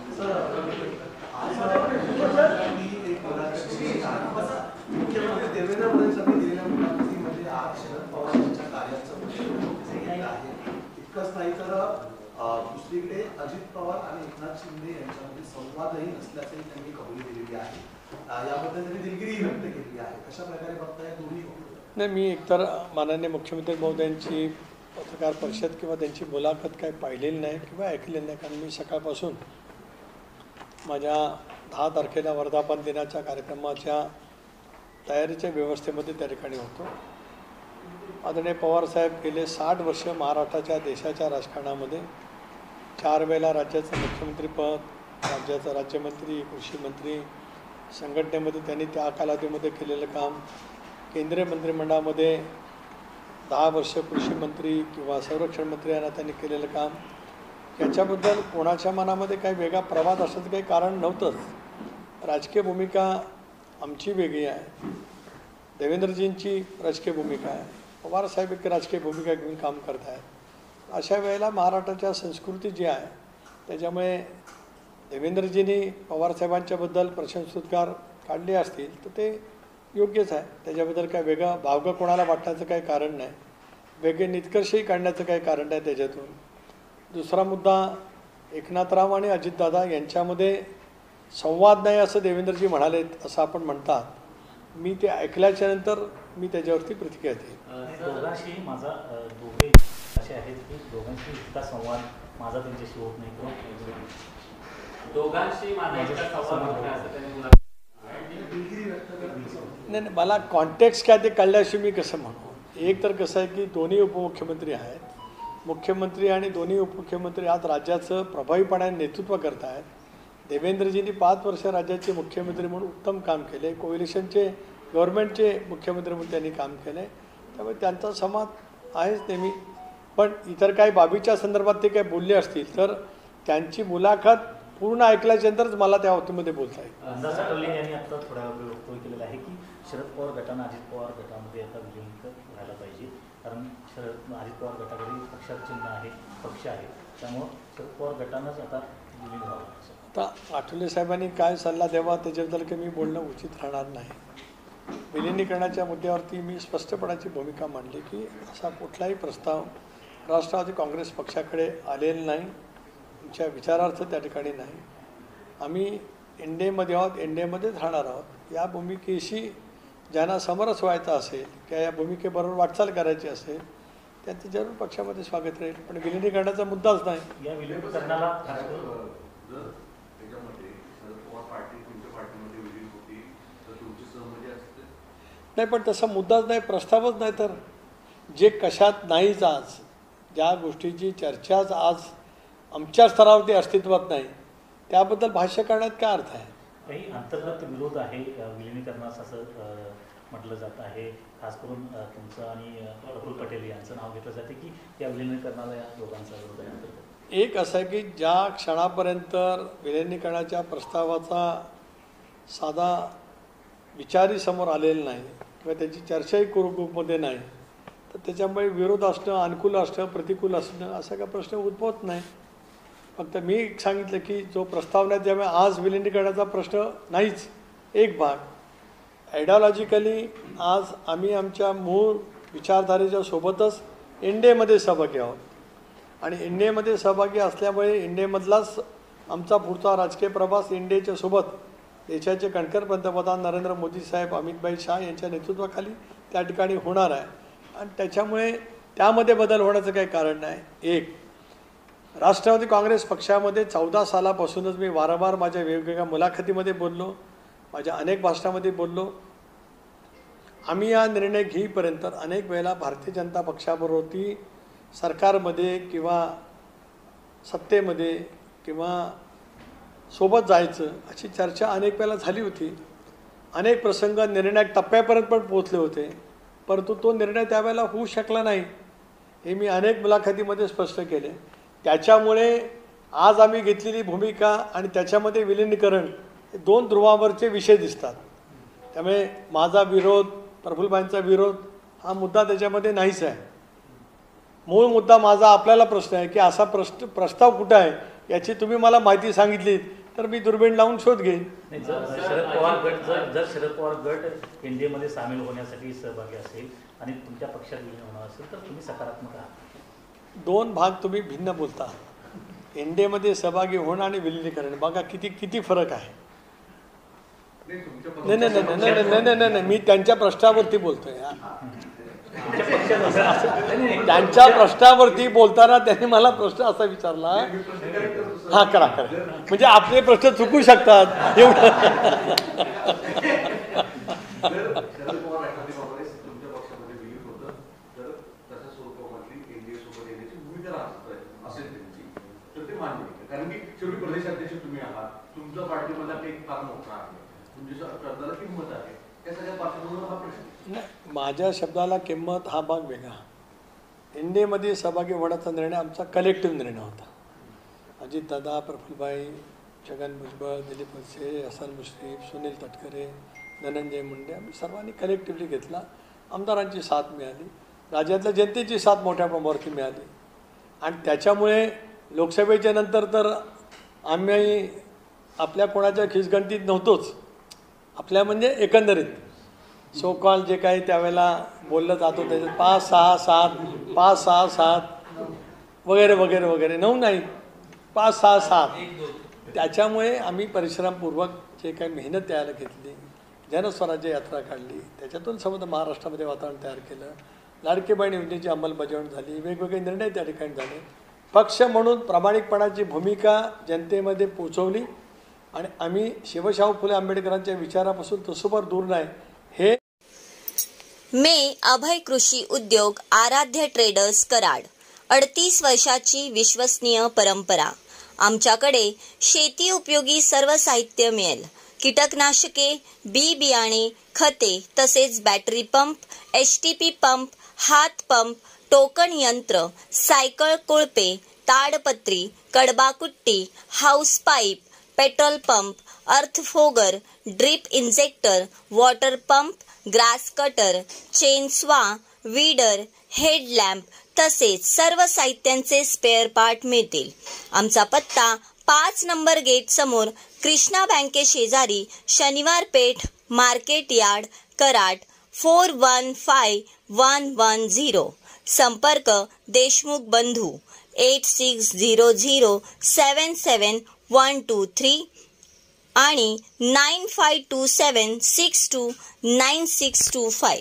मुख्यमंत्री देवेंद्र फडणवीस यांनी दिलेल्या मुलाखतीमध्ये शरद पवार यांच्या कार्याचं सांगितलं आहे. इतकंच नाही तर दुसरीकडे अजित पवार आणि एकनाथ शिंदे यांच्यामध्ये संवादही नसल्याचंही त्यांनी कबुली दिलेली आहे. याबद्दल त्यांनी दिलगिरी व्यक्त केली आहे. कशा प्रकारे बघताय दोन्ही? नाही, मी एकतर माननीय मुख्यमंत्री महोदयांची पत्रकार परिषद किंवा त्यांची मुलाखत काही पाहिलेली नाही किंवा ऐकलेली नाही, कारण मी सकाळपासून माझ्या 10 तारखेला वर्धापन दिनाच्या कार्यक्रमाच्या तयारीच्या व्यवस्थेमध्ये त्या ठिकाणी होतो. आदरणीय पवारसाहेब गेले 60 वर्ष महाराष्ट्राच्या देशाच्या राजकारणामध्ये 4 वेळेला राज्याचं मुख्यमंत्रीपद, राज्याचा राज्यमंत्री, कृषी मंत्री, संघटनेमध्ये त्यांनी त्या कालावधीमध्ये केलेलं काम, केंद्रीय मंत्रिमंडळामध्ये 10 वर्ष कृषी मंत्री किंवा संरक्षण मंत्री यांना त्यांनी केलेलं काम, याच्याबद्दल कोणाच्या मनामध्ये काही वेगळा प्रवाद असण्याचं काही कारण नव्हतंच. राजकीय भूमिका आमची वेगळी आहे, देवेंद्रजींची राजकीय भूमिका आहे, पवारसाहेब एक राजकीय भूमिका घेऊन काम करत आहेत. अशा वेळेला महाराष्ट्राच्या संस्कृती जी आहे त्याच्यामुळे देवेंद्रजींनी पवारसाहेबांच्याबद्दल प्रशंसोद्गार काढले असतील तर ते योग्यच आहे. त्याच्याबद्दल काय वेगळा भावगा कोणाला वाटण्याचं काही कारण नाही, वेगळे निष्कर्षही काढण्याचं काही कारण नाही त्याच्यातून. दुसरा मुद्दा, एकनाथराव आणि अजितदादा यांच्यामध्ये संवाद नाही असं देवेंद्रजी म्हणालेत असं आपण म्हणतात. मी ते ऐकल्याच्यानंतर मी त्याच्यावरती प्रतिक्रिया देईन. दोघांशी माझा दोघे असे आहेत की दोघांशी इतका संवाद माझा त्यांच्याशी होत नाही किंवा दोघांशी नाही, मला कॉन्टेक्स्ट काय ते कळल्याशिवाय मी कसं म्हणू. एक तर कसं आहे की दोन्ही उपमुख्यमंत्री आहेत, मुख्यमंत्री आणि दोन्ही उपमुख्यमंत्री आज राज्याचं प्रभावीपणाने नेतृत्व करत आहेत. देवेंद्रजींनी 5 वर्ष राज्याचे मुख्यमंत्री म्हणून उत्तम काम केले, कोएलिशनचे गव्हर्नमेंटचे मुख्यमंत्री म्हणून त्यांनी काम केले, त्यामुळे त्यांचा संवाद आहेच नेहमी. पण इतर काही बाबीच्या संदर्भात ते काही बोलले असतील तर त्यांची मुलाखत पूर्ण ऐकल्याच्यानंतरच मला त्या बाबतीमध्ये बोलता येईल. जसं कल्ले यांनी आता थोड्या वेळ वक्तव्य केलेलं आहे की शरद पवार गटानं अजित पवार गटामध्ये आता विलीन व्हायला पाहिजे, कारण अजित पवार गटाकडे पक्षाचं चिन्ह आहे, पक्ष आहे, त्यामुळं शरद पवार गटानंच आता विलीन व्हावं. आता आठवले साहेबांनी काय सल्ला द्यावा त्याच्याबद्दल काही मी बोलणं उचित राहणार नाही. विलिनीकरणाच्या मुद्द्यावरती मी स्पष्टपणाची भूमिका मांडली की असा कुठलाही प्रस्ताव राष्ट्रवादी काँग्रेस पक्षाकडे आलेला नाही, तुमच्या विचारार्थ त्या ठिकाणी नाही. आम्ही एनडीएमध्ये आहोत, एनडीएमध्येच राहणार आहोत. या भूमिकेशी ज्यांना समरस व्हायचं असेल किंवा या भूमिकेबरोबर वाटचाल करायची असेल त्यांचं जरूर पक्षामध्ये स्वागत राहील, पण विलिनीकरणाचा मुद्दाच नाही. या विलिनीकरणाला नाही, पण तसा मुद्दाच नाही, प्रस्तावच नाही. तर जे कशात नाहीच, आज ज्या गोष्टीची चर्चाच आज आमच्या स्तरावरती अस्तित्वात नाही त्याबद्दल भाष्य करण्यात काय अर्थ आहे. काही अंतर्गत विरोध आहे विलिनीकरणास असं म्हटलं जात आहे. खास करून तुमचं आणि प्रफुल्ल पटेल यांचं नाव घेतलं जाते की या विलिनीकरणाला या दोघांचा विरोध आहे अंतर्गत. एक असं आहे की ज्या क्षणापर्यंत विलिनीकरणाच्या प्रस्तावाचा साधा विचारही समोर आलेला नाही किंवा त्याची चर्चाही ग्रुपमध्ये नाही तर त्याच्यामुळे विरोध असणं, अनुकूल असणं, प्रतिकूल असणं असा काही प्रश्न उद्भवत नाही. फक्त मी सांगितलं की जो प्रस्ताव नाही त्यामुळे आज विलिनीकरणाचा प्रश्न नाहीच. एक भाग आयडिओलॉजिकली आज आम्ही आमच्या मूळ विचारधारेच्या सोबतच एनडीएमध्ये सहभागी आहोत आणि एनडीएमध्ये सहभागी असल्यामुळे एनडीएमधलाच आमचा पुढचा राजकीय प्रवास एनडीएच्या सोबत देशाचे कणखर पंतप्रधान नरेंद्र मोदी साहेब, अमितभाई शाह यांच्या नेतृत्वाखाली त्या ठिकाणी होणार आहे आणि त्याच्यामुळे त्यामध्ये बदल होण्याचं काही कारण नाही. एक, राष्ट्रवादी काँग्रेस पक्षामध्ये 14 सालापासूनच मी वारंवार माझ्या वेगवेगळ्या मुलाखतीमध्ये बोललो, माझ्या अनेक भाषणामध्ये बोललो. आम्ही हा निर्णय घेईपर्यंत अनेक वेळेला भारतीय जनता पक्षाबरोबरती सरकारमध्ये किंवा सत्तेमध्ये किंवा सोबत जायचं अशी चर्चा अनेक वेळेला झाली होती. अनेक प्रसंग निर्णायक टप्प्यापर्यंत पण पोहोचले होते, परंतु तो निर्णय त्यावेळेला होऊ शकला नाही हे मी अनेक मुलाखतीमध्ये स्पष्ट केले. त्याच्यामुळे आज आम्ही घेतलेली भूमिका आणि त्याच्यामध्ये विलिनीकरण हे 2 ध्रुवावरचे विषय दिसतात. त्यामुळे माझा विरोध, प्रफुल्लभाईंचा विरोध हा मुद्दा त्याच्यामध्ये नाहीच आहे. मूळ मुद्दा माझा आपल्याला प्रश्न आहे की असा प्रस्ताव कुठं आहे याची तुम्ही मला माहिती सांगितली तर मी दुर्बीण लावून शोध घेईन. नाही, जर शरद पवार गट जर शरद पवार गट एनडीएमध्ये सामील होण्यासाठी सहभागी असेल आणि तुमच्या पक्षात विलीन होणार असेल तर तुम्ही सकारात्मक आहात. दोन भाग तुम्ही भिन्न बोलता. एनडीएमध्ये सहभागी होणं आणि विलीनीकरण बघा किती फरक आहे. नाही नाही नाही नाही नाही नाही नाही नाही मी त्यांच्या प्रश्नावरती बोलतोय. त्यांच्या प्रश्नावरती बोलताना त्यांनी मला प्रश्न असा विचारला. हा करा म्हणजे आपले प्रश्न चुकू शकतात कारण की शेवटी प्रदेश अध्यक्ष तुम्ही आहात, तुमचा पार्टीमधला एक फार मोठा आहे, तुमच्या शब्दाला किंमत आहे, त्या सगळ्या पार्श्वभूमीवर हा प्रश्न. नाही, माझ्या शब्दाला किंमत हा भाग वेगळा. एनडीएमध्ये सहभागी होण्याचा निर्णय आमचा कलेक्टिव्ह निर्णय होता. अजितदादा, प्रफुल्लभाई, छगन भुजबळ, दिलीप वळसे, हसन मुश्रीफ, सुनील तटकरे, धनंजय मुंडे आम्ही सर्वांनी कलेक्टिव्हली घेतला. आमदारांची साथ मिळाली, राज्यातल्या जनतेची साथ मोठ्या प्रमाणावरती मिळाली आणि त्याच्यामुळे लोकसभेच्या नंतर तर आम्ही आपल्या कोणाच्या खिसगणतीत नव्हतोच. आपल्या म्हणजे एकंदरीत सो कॉल जे काही त्यावेळेला बोललं जात होतं त्याच्यात 5, 6, 7 वगैरे वगैरे वगैरे 9 नाही 5, 6, 7 त्याच्यामुळे आम्ही परिश्रमपूर्वक जे काही मेहनत द्यायला घेतली, जनस्वराज्य यात्रा काढली, त्याच्यातून समजा महाराष्ट्रामध्ये वातावरण तयार केलं, लाडकी बहीण योजनेची अंमलबजावणी झाली, वेगवेगळे निर्णय त्या ठिकाणी झाले. पक्ष म्हणून प्रामाणिकपणाची भूमिका जनतेमध्ये पोचवली आणि आम्ही शिवशाहू फुले आंबेडकरांच्या विचारापासून तसोबर दूर नाही. हे मे अभय कृषी उद्योग आराध्य ट्रेडर्स कराड 38 वर्षाची विश्वसनीय परंपरा. आमच्याकडे शेती उपयोगी सर्व साहित्य मिळेल. कीटकनाशके, बी बियाणे, खते तसेच बॅटरी पंप, HTP पंप, हात पंप, टोकन यंत्र, सायकल कोळपे, ताडपत्री, कडबाकुट्टी, हाऊस पाईप, पेट्रोल पंप, अर्थफोगर, drip injector, water pump, grass cutter, chainsaw, weeder, headlamp तसेच सर्व साहित्यांचे स्पेअर पार्ट मिळतील. आमचा पत्ता 5 नंबर गेट समोर, कृष्णा बँके शेजारी, शनिवार पेठ, मार्केट यार्ड, कराड 415110. संपर्क देशमुख बंधू 8600771123 आणि 9527629625.